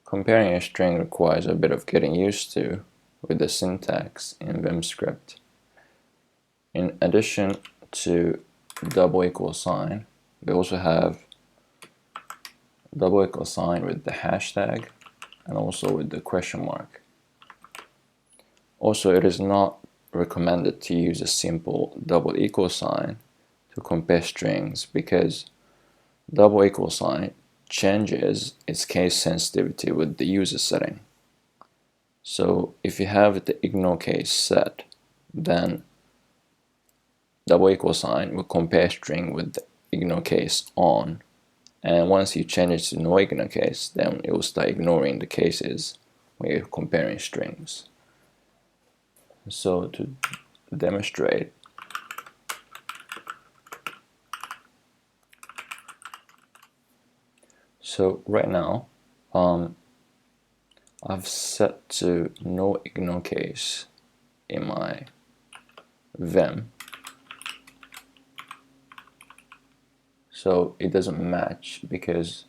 Comparing a string requires a bit of getting used to with the syntax in Vimscript. In addition to double equal sign, we also have double equal sign with the hashtag and also with the question mark. Also, it is not recommended to use a simple double equal sign to compare strings because double equal sign changes its case sensitivity with the user setting. So if you have the ignore case set, then double equal sign will compare string with the ignore case on, and once you change it to no ignore case, then it will start ignoring the cases when you're comparing strings. So to demonstrate, so right now I've set to no ignore case in my Vim, so it doesn't match because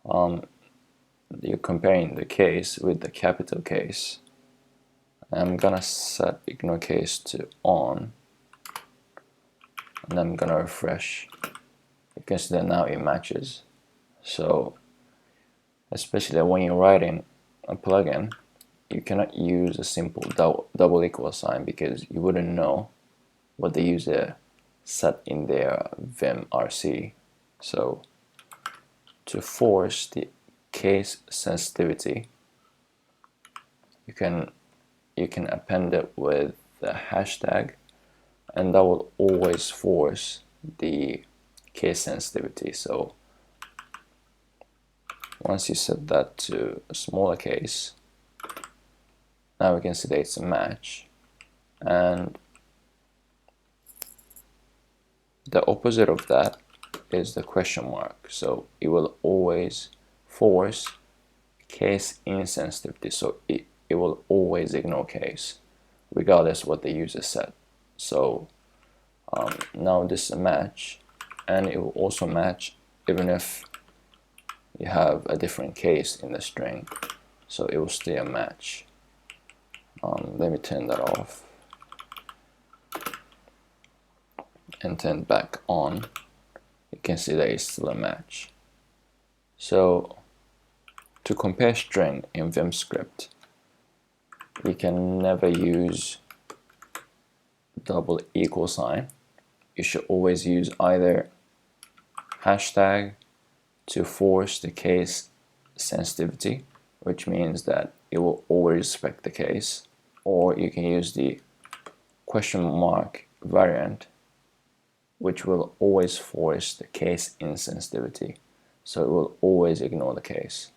you're comparing the case with the capital case. I'm gonna set ignore case to on, and I'm gonna refresh. You can see that now it matches. So especially when you're writing a plugin, you cannot use a simple double equal sign because you wouldn't know what the user set in their Vim RC. So to force the case sensitivity, you can append it with the hashtag, and that will always force the case sensitivity. So once you set that to a smaller case, now we can see that it's a match, and the opposite of that is the question mark. So it will always force case insensitivity, so it will always ignore case regardless what the user set. So now this is a match, and it will also match even if you have a different case in the string, so it will stay a match. Let me turn that off and turn back on. You can see that it's still a match. So to compare string in Vimscript, you can never use double equal sign. You should always use either hashtag to force the case sensitivity, which means that it will always respect the case, or you can use the question mark variant, which will always force the case insensitivity, so it will always ignore the case.